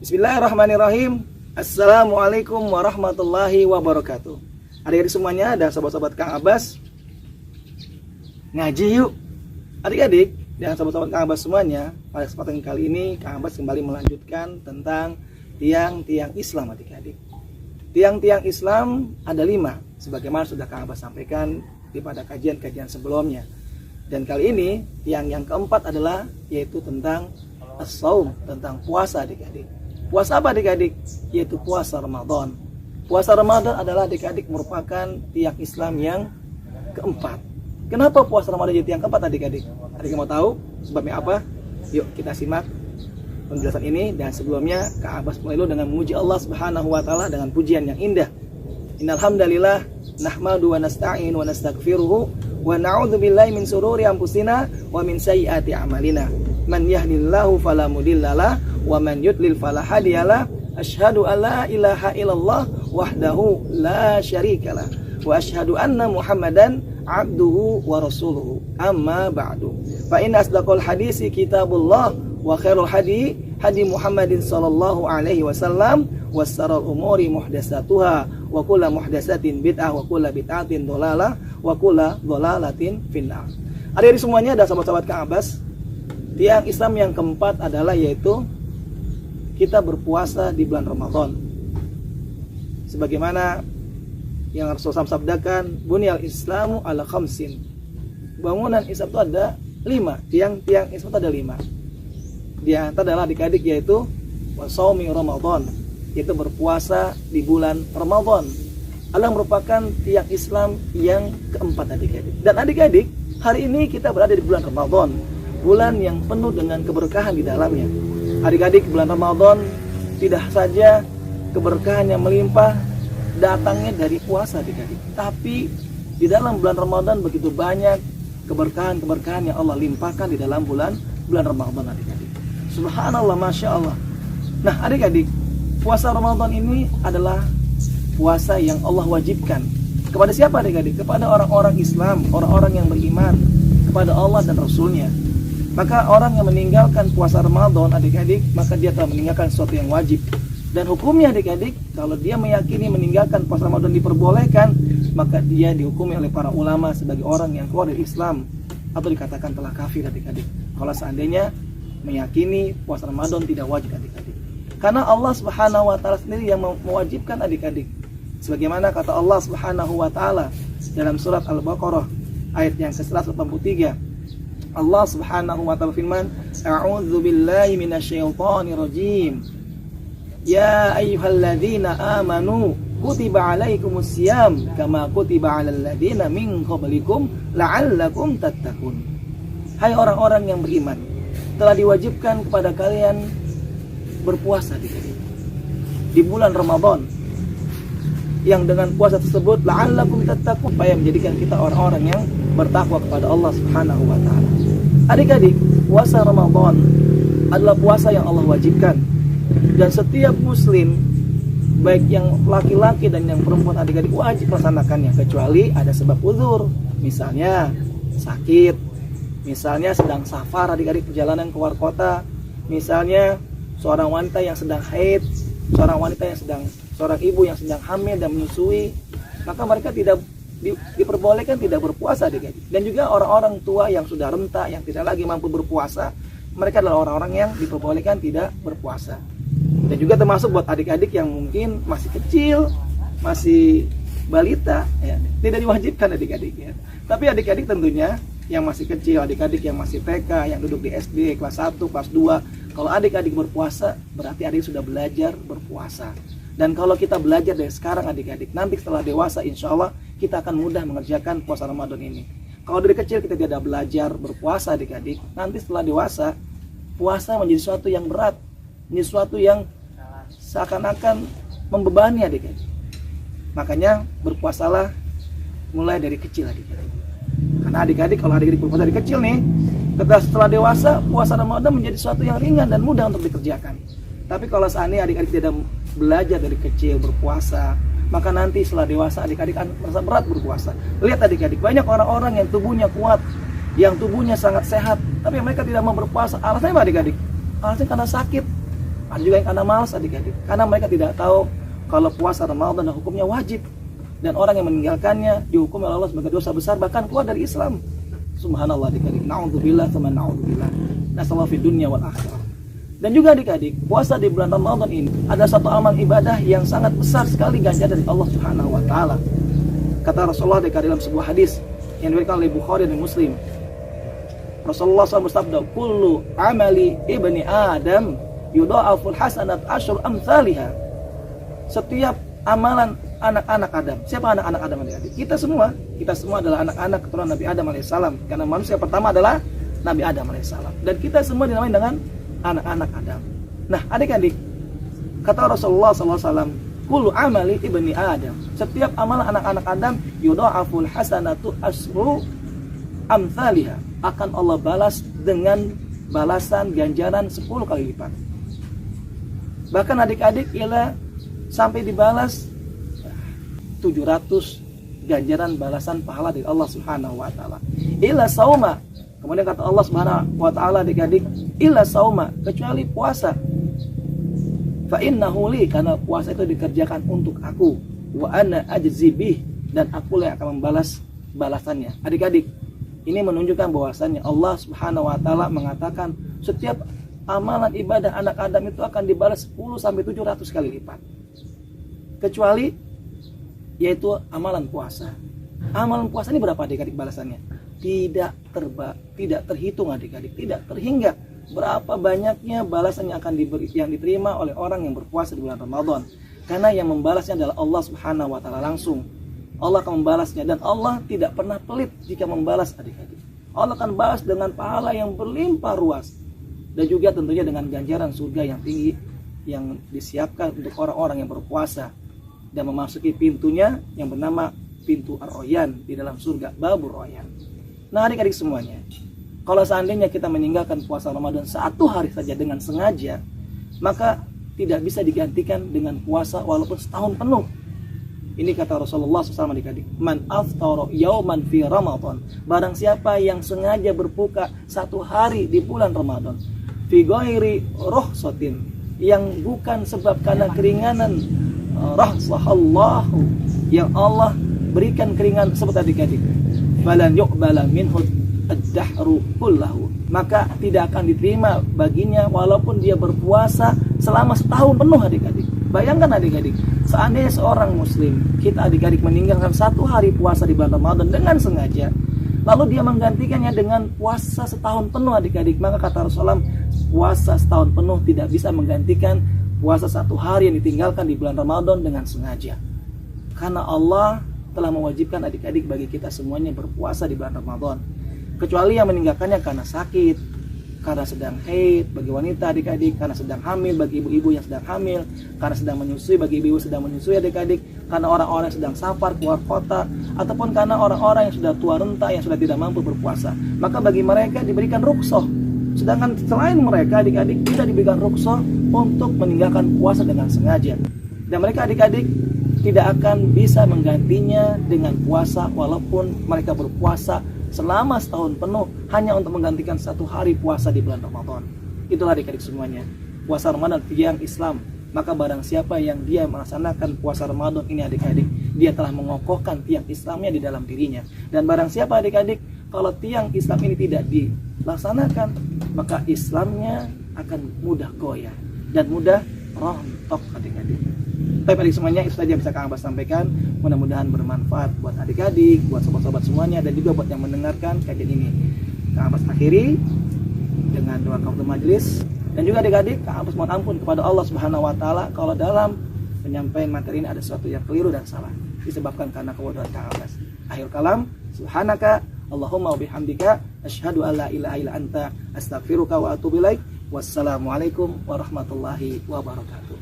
Bismillahirrahmanirrahim. Assalamualaikum warahmatullahi wabarakatuh. Adik-adik semuanya dan sahabat-sahabat Kang Abbas, ngaji yuk. Adik-adik dan sahabat-sahabat Kang Abbas semuanya, pada kesempatan kali ini Kang Abbas kembali melanjutkan tentang tiang-tiang Islam. Adik-adik, tiang-tiang Islam ada 5, sebagaimana sudah Kang Abbas sampaikan pada kajian-kajian sebelumnya. Dan kali ini tiang yang keempat adalah yaitu tentang as-saum, tentang puasa. Adik-adik, puasa apa adik-adik? Yaitu puasa Ramadan. Puasa Ramadan adalah adik-adik merupakan tiang Islam yang keempat. Kenapa puasa Ramadan jadi tiang keempat adik-adik? Adik mau tahu sebabnya apa? Yuk kita simak penjelasan ini. Dan sebelumnya Kak Abbas mulai dengan memuji Allah Subhanahu wa taala dengan pujian yang indah. Innal hamdalillah nahmadu wa nasta'in wa nastaghfiruhu wa na'udzu billahi min sururi anfusina wa min sayyiati a'malina. Man yahdihillahu fala mudhillalah wa man yudlil fala hadiyalah. Asyhadu an la ilaha illallah wahdahu la syarikalah wa asyhadu anna Muhammadan abduhu wa rasuluhu. Amma ba'du. Fa inna asdaqal hadisi kitabullah wa khairul hadi Muhammadin sallallahu alaihi wasallam wa sharral umuri muhdatsatuha wa kullu muhdatsatin bid'ah wa kullu bid'atin dhalalah wa kullu dhalalatin finnar. Adik-adik semuanya dan sahabat-sahabat Kang Abbas, tiang Islam yang keempat adalah yaitu kita berpuasa di bulan Ramadan. Sebagaimana yang Rasulullah SAW sabdakan, bunyal Islamu ala khamsin. Bangunan Islam itu ada 5, tiang-tiang Islam itu ada 5. Di antara adalah adik-adik yaitu wasaumi Ramadan, yaitu berpuasa di bulan Ramadan. Adalah merupakan tiang Islam yang keempat adik-adik. Dan adik-adik, hari ini kita berada di bulan Ramadan, bulan yang penuh dengan keberkahan di dalamnya. Adik-adik, bulan Ramadan tidak saja keberkahan yang melimpah datangnya dari puasa adik-adik, tapi di dalam bulan Ramadan begitu banyak keberkahan-keberkahan yang Allah limpahkan di dalam bulan Ramadan adik-adik. Subhanallah, Masya Allah. Nah adik-adik, puasa Ramadan ini adalah puasa yang Allah wajibkan. Kepada siapa adik-adik? Kepada orang-orang Islam, orang-orang yang beriman kepada Allah dan Rasulnya. Maka orang yang meninggalkan puasa Ramadan adik-adik, maka dia telah meninggalkan sesuatu yang wajib. Dan hukumnya adik-adik, kalau dia meyakini meninggalkan puasa Ramadan diperbolehkan, maka dia dihukumi oleh para ulama sebagai orang yang keluar dari Islam atau dikatakan telah kafir adik-adik, kalau seandainya meyakini puasa Ramadan tidak wajib adik-adik. Karena Allah Subhanahu wa taala sendiri yang mewajibkan adik-adik. Sebagaimana kata Allah Subhanahu wa taala dalam surat Al-Baqarah ayat yang ke-183. Allah Subhanahu wa taala firman, a'udzu billahi minasyaitonir rajim. Ya ayyuhalladzina amanu kutiba alaikumusiyam kama kutiba alal ladzina min qablikum la'allakum tattaqun. Hai orang-orang yang beriman, telah diwajibkan kepada kalian berpuasa di bulan Ramadan, yang dengan puasa tersebut la'allakum tattaqun, supaya menjadikan kita orang-orang yang bertakwa kepada Allah Subhanahu wa taala. Adik-adik, puasa Ramadan adalah puasa yang Allah wajibkan, dan setiap muslim baik yang laki-laki dan yang perempuan adik-adik wajib melaksanakannya, kecuali ada sebab uzur, misalnya sakit, misalnya sedang safar adik-adik perjalanan keluar kota, misalnya seorang wanita yang sedang haid, seorang ibu yang sedang hamil dan menyusui, maka mereka tidak diperbolehkan tidak berpuasa adik-adik. Dan juga orang-orang tua yang sudah renta, yang tidak lagi mampu berpuasa, mereka adalah orang-orang yang diperbolehkan tidak berpuasa. Dan juga termasuk buat adik-adik yang mungkin masih kecil, masih balita, ya, tidak diwajibkan adik-adik, ya. Tapi adik-adik tentunya yang masih kecil, adik-adik yang masih TK, yang duduk di SD kelas 1, kelas 2, kalau adik-adik berpuasa berarti adik sudah belajar berpuasa. Dan kalau kita belajar dari sekarang adik-adik, nanti setelah dewasa insya Allah kita akan mudah mengerjakan puasa Ramadan ini. Kalau dari kecil kita tidak belajar berpuasa adik-adik, nanti setelah dewasa puasa menjadi sesuatu yang berat, menjadi sesuatu yang seakan-akan membebani adik-adik. Makanya berpuasalah mulai dari kecil adik-adik. Karena adik-adik, kalau adik-adik berpuasa dari kecil nih, setelah dewasa puasa Ramadan menjadi sesuatu yang ringan dan mudah untuk dikerjakan. Tapi kalau seandainya adik-adik tidak belajar dari kecil berpuasa, maka nanti setelah dewasa adik-adik akan merasa berat berpuasa. Lihat adik-adik, banyak orang-orang yang tubuhnya kuat, yang tubuhnya sangat sehat, tapi mereka tidak mau berpuasa. Alasannya apa adik-adik? Alasannya karena sakit. Ada juga yang karena malas adik-adik, karena mereka tidak tahu kalau puasa Ramadan dan hukumnya wajib, dan orang yang meninggalkannya dihukum oleh Allah sebagai dosa besar, bahkan keluar dari Islam. Subhanallah adik-adik. Na'udzubillah tsumma na'udzubillah. Nasallahu fid dunya wal akhirah. Dan juga adik-adik, puasa di bulan Ramadan ini ada satu amal ibadah yang sangat besar sekali ganjaran dari Allah Subhanahu wa taala. Kata Rasulullah dalam sebuah hadis yang diriwayatkan oleh Bukhari dan Muslim. Rasulullah SAW bersabda, "Kullu amali ibni Adam yudha'aful hasanat asyr amsalihha." Setiap amalan anak-anak Adam. Siapa anak-anak Adam adik-adik? Kita semua adalah anak-anak keturunan Nabi Adam alaihissalam. Karena manusia pertama adalah Nabi Adam alaihissalam. Dan kita semua dinamai dengan anak-anak Adam. Nah, adik-adik, kata Rasulullah SAW, kullu amali ibni Adam. Setiap amalan anak-anak Adam yudha'aful hasanatu asyru amsalihha. Akan Allah balas dengan balasan ganjaran 10 kali lipat. Bahkan adik-adik ialah sampai dibalas 700 ganjaran balasan pahala dari Allah Subhanahu wa taala. Illa sauma. Kemudian kata Allah Subhanahu wa taala adik-adik, illa sauma, kecuali puasa. Fa innahu li, karena puasa itu dikerjakan untuk aku. Wa ana ajzi bih, dan aku yang akan membalas balasannya. Adik-adik, ini menunjukkan bahwasannya Allah Subhanahu wa taala mengatakan setiap amalan ibadah anak Adam itu akan dibalas 10 sampai 700 kali lipat. Kecuali yaitu amalan puasa. Amalan puasa ini berapa adik-adik balasannya? Tidak terhitung adik-adik, tidak terhingga berapa banyaknya balasan yang akan diterima oleh orang yang berpuasa di bulan Ramadan. Karena yang membalasnya adalah Allah Subhanahu wa taala langsung. Allah akan membalasnya, dan Allah tidak pernah pelit jika membalas adik-adik. Allah akan balas dengan pahala yang berlimpah ruas, dan juga tentunya dengan ganjaran surga yang tinggi yang disiapkan untuk orang-orang yang berpuasa dan memasuki pintunya yang bernama pintu Ar-Royan di dalam surga, Babur Royan. Nah adik-adik semuanya, kalau seandainya kita meninggalkan puasa Ramadan 1 hari saja dengan sengaja, maka tidak bisa digantikan dengan puasa walaupun setahun penuh. Ini kata Rasulullah SAW adik-adik, man aftara yauman fi Ramadan, barang siapa yang sengaja berbuka 1 hari di bulan Ramadan, fi ghairi rukhsatin, yang bukan sebab karena keringanan, rahsahallahu, yang Allah berikan keringanan seperti adik-adik, falan yuqbala minhu ad-dahru kullahu, maka tidak akan diterima baginya walaupun dia berpuasa selama setahun penuh adik-adik. Bayangkan adik-adik, seandainya seorang muslim, kita adik-adik meninggalkan 1 hari puasa di bulan Ramadan dengan sengaja, lalu dia menggantikannya dengan puasa setahun penuh adik-adik, maka kata Rasulullah, puasa setahun penuh tidak bisa menggantikan puasa 1 hari yang ditinggalkan di bulan Ramadan dengan sengaja. Karena Allah telah mewajibkan adik-adik bagi kita semuanya berpuasa di bulan Ramadan, kecuali yang meninggalkannya karena sakit, karena sedang haid bagi wanita adik-adik, karena sedang hamil bagi ibu-ibu yang sedang hamil, karena sedang menyusui bagi ibu-ibu sedang menyusui adik-adik, karena orang-orang yang sedang safar keluar kota, ataupun karena orang-orang yang sudah tua renta yang sudah tidak mampu berpuasa, maka bagi mereka diberikan rukhsah. Sedangkan selain mereka adik-adik tidak diberikan rukhsah untuk meninggalkan puasa dengan sengaja, dan mereka adik-adik tidak akan bisa menggantinya dengan puasa walaupun mereka berpuasa selama setahun penuh hanya untuk menggantikan 1 hari puasa di bulan Ramadan. Itulah adik-adik semuanya, puasa Ramadan tiang Islam. Maka barang siapa yang dia melaksanakan puasa Ramadan ini adik-adik, dia telah mengokohkan tiang Islamnya di dalam dirinya. Dan barang siapa adik-adik, kalau tiang Islam ini tidak dilaksanakan, maka Islamnya akan mudah goyah dan mudah rontok adik-adik. Baik adik semuanya, itu saja yang bisa Kang Abbas sampaikan. Mudah-mudahan bermanfaat buat adik-adik, buat sobat-sobat semuanya, dan juga buat yang mendengarkan kajian ini. Kang Abbas akhiri dengan doa kafaratul majelis. Dan juga adik-adik, Kang Abbas mohon ampun kepada Allah Subhanahu wa taala kalau dalam penyampaian materi ini ada sesuatu yang keliru dan salah, disebabkan karena kebodohan Kang Abbas. Akhir kalam, subhanaka Allahumma wa bihamdika asyhadu an la ilaha illa anta astaghfiruka wa atubu ilaik. Wassalamualaikum warahmatullahi wabarakatuh.